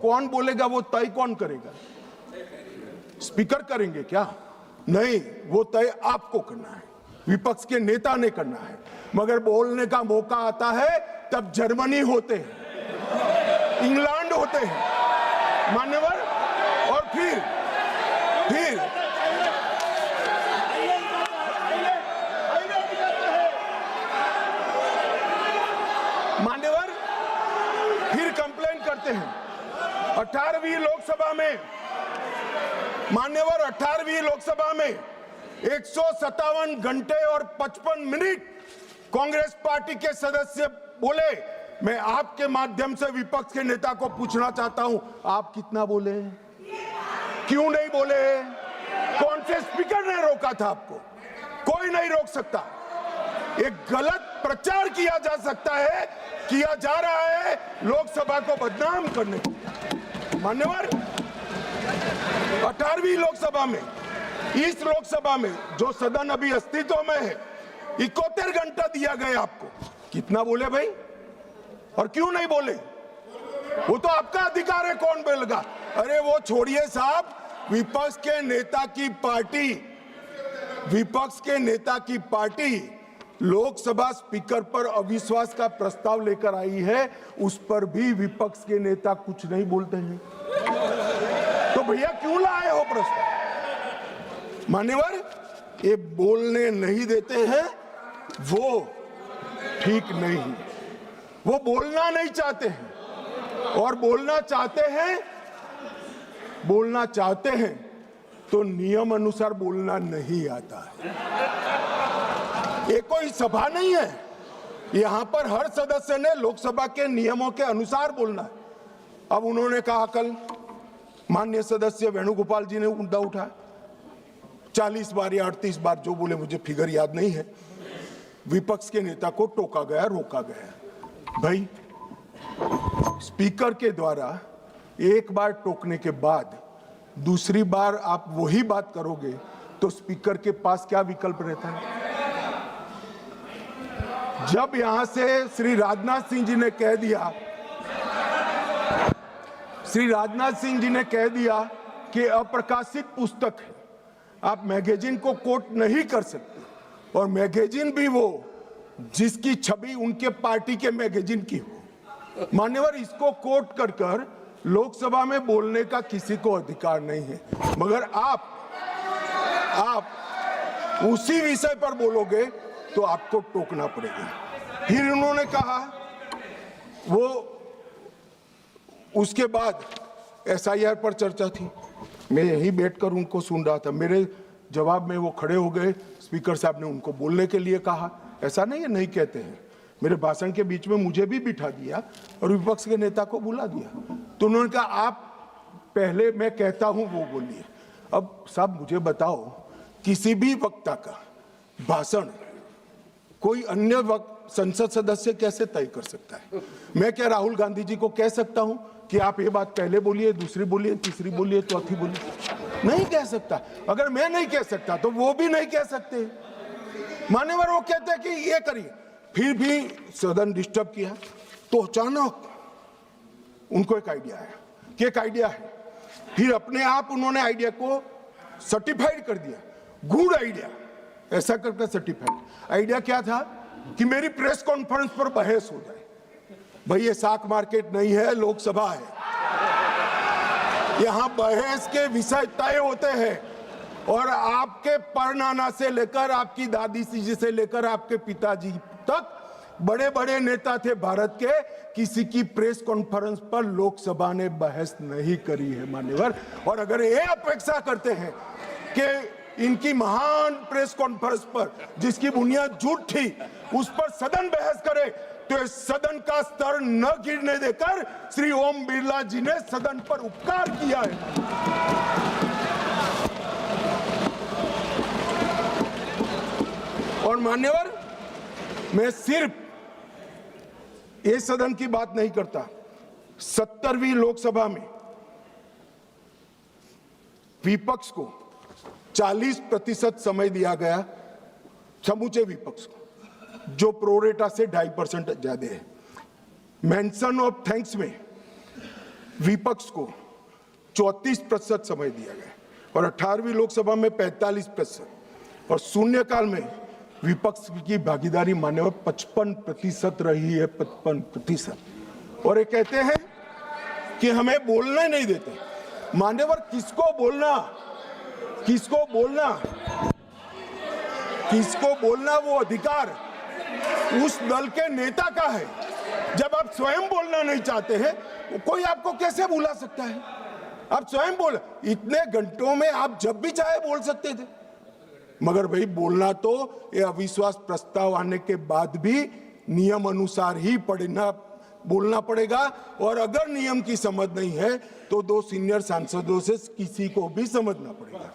कौन बोलेगा, वो तय कौन करेगा? स्पीकर करेंगे क्या? नहीं, वो तय आपको करना है, विपक्ष के नेता ने करना है। मगर बोलने का मौका आता है तब जर्मनी होते हैं, इंग्लैंड होते हैं मान्यवर, और फिर मान्यवर फिर कंप्लेन करते हैं। 18वीं लोकसभा में मान्यवर 18वीं लोकसभा में 157 घंटे और 55 मिनट कांग्रेस पार्टी के सदस्य बोले। मैं आपके माध्यम से विपक्ष के नेता को पूछना चाहता हूं, आप कितना बोले? क्यों नहीं बोले? कौन से स्पीकर ने रोका था आपको? कोई नहीं रोक सकता। एक गलत प्रचार किया जा सकता है, किया जा रहा है लोकसभा को बदनाम करने को। मान्यवर 18वीं लोकसभा में, इस लोकसभा में जो सदन अभी अस्तित्व में है, 71 घंटा दिया गया आपको। कितना बोले भाई? और क्यों नहीं बोले? वो तो आपका अधिकार है, कौन बोलेगा? अरे वो छोड़िए साहब, विपक्ष के नेता की पार्टी लोकसभा स्पीकर पर अविश्वास का प्रस्ताव लेकर आई है, उस पर भी विपक्ष के नेता कुछ नहीं बोलते हैं। तो भैया क्यों लाए हो प्रस्ताव? मान्यवर ये बोलने नहीं देते हैं, वो ठीक नहीं। वो बोलना नहीं चाहते हैं, और बोलना चाहते हैं तो नियम अनुसार बोलना नहीं आता है। ये कोई सभा नहीं है, यहां पर हर सदस्य ने लोकसभा के नियमों के अनुसार बोलना है। अब उन्होंने कहा, कल माननीय सदस्य वेणुगोपाल जी ने मुद्दा उठाया, 40 बार या 38 बार जो बोले, मुझे फिगर याद नहीं है, विपक्ष के नेता को टोका गया, रोका गया। भाई स्पीकर के द्वारा एक बार टोकने के बाद दूसरी बार आप वही बात करोगे तो स्पीकर के पास क्या विकल्प रहता है? जब यहां से श्री राजनाथ सिंह जी ने कह दिया कि अप्रकाशित पुस्तक है, आप मैगजीन को कोट नहीं कर सकते, और मैगजीन भी वो जिसकी छवि उनके पार्टी के मैगजीन की हो। मान्यवर इसको कोट कर लोकसभा में बोलने का किसी को अधिकार नहीं है। मगर आप उसी विषय पर बोलोगे तो आपको टोकना पड़ेगा। फिर उन्होंने कहा, वो उसके बाद SIR पर चर्चा थी, मैं यहीं बैठकर उनको सुन रहा था। मेरे जवाब में वो खड़े हो गए, स्पीकर साहब ने उनको बोलने के लिए कहा। ऐसा नहीं है, नहीं कहते हैं। मेरे भाषण के बीच में मुझे भी बिठा दिया और विपक्ष के नेता को बुला दिया। तो उन्होंने कहा, आप पहले मैं कहता हूं वो बोलिए। अब साहब मुझे बताओ, किसी भी वक्ता का भाषण कोई अन्य संसद सदस्य कैसे तय कर सकता है? मैं क्या राहुल गांधी जी को कह सकता हूं कि आप ये बात पहले बोलिए, दूसरी बोलिए, तीसरी बोलिए, चौथी बोलिए? नहीं कह सकता। अगर मैं नहीं कह सकता तो वो भी नहीं कह सकते। मान्यवर वो कहते हैं कि ये करिए, फिर भी सदन डिस्टर्ब किया तो अचानक उनको एक आइडिया आया कि एक आइडिया है। फिर अपने आप उन्होंने आइडिया को सर्टिफाइड कर दिया, गुड आइडिया, ऐसा करके सर्टिफाइड। आइडिया क्या था कि मेरी प्रेस कॉन्फ्रेंस पर बहस हो जाए। भाई ये साख मार्केट नहीं है, लोकसभा है। यहां बहस के विषय तय होते हैं, और आपके परनाना से लेकर आपकी दादी जी से लेकर आपके पिताजी तक बड़े बड़े नेता थे भारत के, किसी की प्रेस कॉन्फ्रेंस पर लोकसभा ने बहस नहीं करी है मान्यवर। और अगर ये अपेक्षा करते हैं कि इनकी महान प्रेस कॉन्फ्रेंस पर जिसकी बुनियाद झूठ थी, उस पर सदन बहस करे, तो इस सदन का स्तर न गिरने देकर श्री ओम बिरला जी ने सदन पर उपकार किया है। और मान्यवर मैं सिर्फ इस सदन की बात नहीं करता, 70वीं लोकसभा में विपक्ष को 40% समय दिया गया, समूचे विपक्ष को, जो प्रोरेटा से 2.5% ज्यादा है। मेंशन ऑफ थैंक्स में विपक्ष को 34% समय दिया गया और 18वीं लोकसभा में 45% और शून्यकाल में विपक्ष की भागीदारी मान्यवर 55% रही है, 55%। और ये कहते हैं कि हमें बोलने नहीं देते। मान्यवर किसको बोलना, किसको बोलना, किसको बोलना वो अधिकार उस दल के नेता का है। जब आप स्वयं बोलना नहीं चाहते हैं, कोई आपको कैसे बुला सकता है? आप स्वयं बोल, इतने घंटों में आप जब भी चाहे बोल सकते थे, मगर भाई बोलना तो ये अविश्वास प्रस्ताव आने के बाद भी नियम अनुसार ही बोलना पड़ेगा। और अगर नियम की समझ नहीं है तो 2 सीनियर सांसदों से किसी को भी समझना पड़ेगा।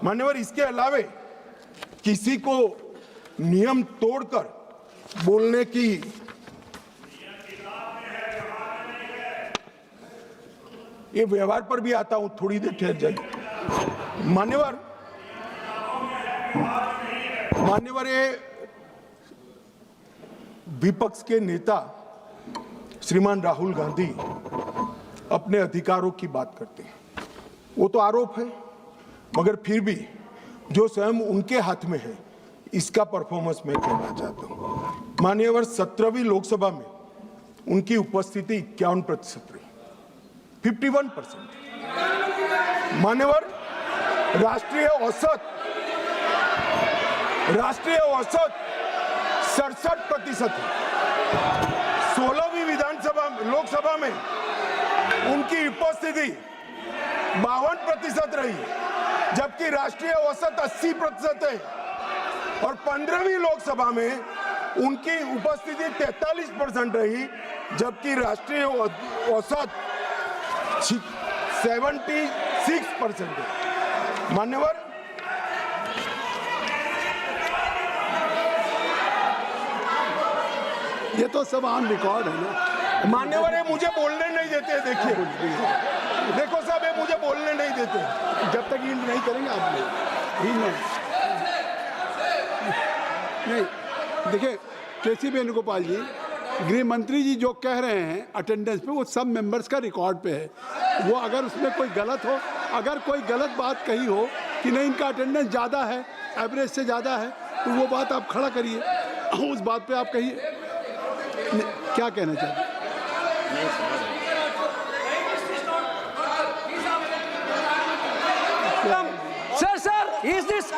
मान्यवर, इसके अलावे किसी को नियम तोड़कर बोलने की ये व्यवहार पर भी आता हूं, थोड़ी देर ठहर जाइए। मान्यवर, ये विपक्ष के नेता श्रीमान राहुल गांधी अपने अधिकारों की बात करते हैं, वो तो आरोप है, मगर फिर भी जो स्वयं उनके हाथ में है इसका परफॉर्मेंस मैं कहना चाहता हूं। मान्यवर, 17वीं लोकसभा में उनकी उपस्थिति 51% रही, 51%। मान्यवर, राष्ट्रीय औसत 67% है। 16वीं लोकसभा में उनकी उपस्थिति 52% रही, जबकि राष्ट्रीय औसत 80% है। और 15वीं लोकसभा में उनकी उपस्थिति 43% रही, जबकि राष्ट्रीय औसत 76% है। मान्यवर, ये तो सब ऑन रिकॉर्ड है ना। मान्यवर, ये मुझे बोलने नहीं देते। देखिए, देखो साहब, ये मुझे बोलने नहीं देते जब तक यील्ड नहीं करेंगे आप लोग। नहीं, देखिए केसी वेणुगोपाल जी, गृह मंत्री जी जो कह रहे हैं अटेंडेंस पे, वो सब मेंबर्स का रिकॉर्ड पे है। वो अगर उसमें कोई गलत हो, अगर कोई गलत बात कही हो कि नहीं इनका अटेंडेंस ज़्यादा है, एवरेज से ज़्यादा है, तो वो बात आप खड़ा करिए, उस बात पे आप कहिए क्या कहना चाहते हैं। Sir, is this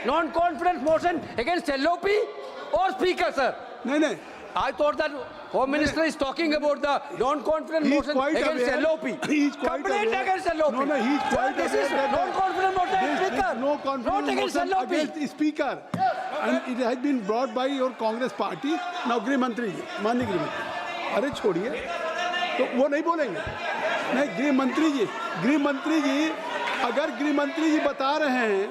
non-confidence motion against LOP or Speaker, sir? नहीं, I thought that Home Minister is talking about the non-confidence motion against LOP. He is quite Complaint aware. against LOP. No, he is quite This aware is that non-confidence motion against Speaker. no confidence Not against motion LOP. against the Speaker. And it has been brought by your Congress party. Now गृह मंत्री जी, माननीय गृह मंत्री, अरे छोड़िए, तो वो नहीं बोलेंगे। नहीं, गृह मंत्री जी अगर गृह मंत्री जी बता रहे हैं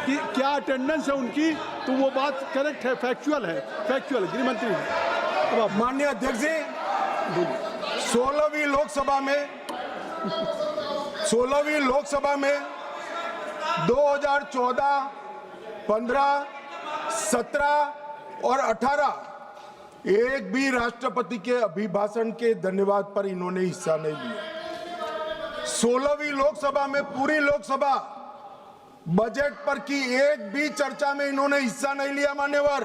कि क्या अटेंडेंस है उनकी, तो वो बात करेक्ट है, फैक्चुअल है गृह मंत्री जी। अब माननीय अध्यक्ष जी, 16वीं लोकसभा में 2014, 15, 17 और 18 एक भी राष्ट्रपति के अभिभाषण के धन्यवाद पर इन्होंने हिस्सा नहीं लिया। 16वीं लोकसभा में पूरी लोकसभा बजट पर की एक भी चर्चा में इन्होंने हिस्सा नहीं लिया मान्यवर।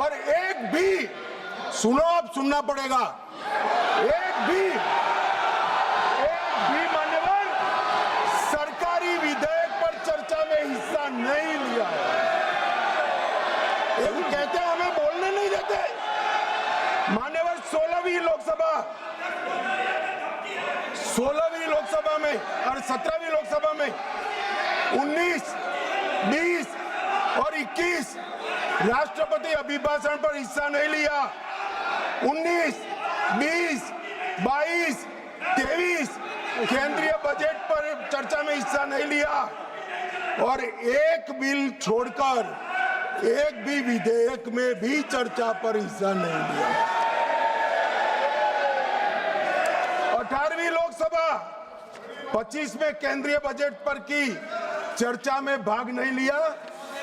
और एक भी, सुनो, अब सुनना पड़ेगा, एक भी मान्यवर सरकारी विधेयक पर चर्चा में हिस्सा नहीं लिया है। वो कहते हैं हमें बोलने नहीं देते। मान्यवर, 16वीं लोकसभा में और 17वीं लोकसभा में 19, 20 और 21 राष्ट्रपति अभिभाषण पर हिस्सा नहीं लिया। 19, 20, 22, 23 केंद्रीय बजट पर चर्चा में हिस्सा नहीं लिया और एक बिल छोड़कर एक भी विधेयक में भी चर्चा पर हिस्सा नहीं लिया। 18वीं लोकसभा 25 में केंद्रीय बजट पर की चर्चा में भाग नहीं लिया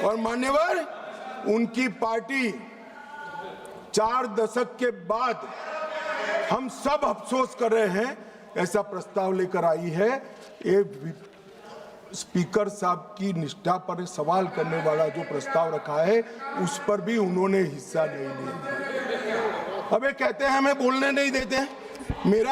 और मान्यवर उनकी पार्टी 4 दशक के बाद हम सब अफसोस कर रहे हैं ऐसा प्रस्ताव लेकर आई है। ये स्पीकर साहब की निष्ठा पर सवाल करने वाला जो प्रस्ताव रखा है उस पर भी उन्होंने हिस्सा नहीं लिया। अब ये कहते हैं हमें बोलने नहीं देते हैं। मेरा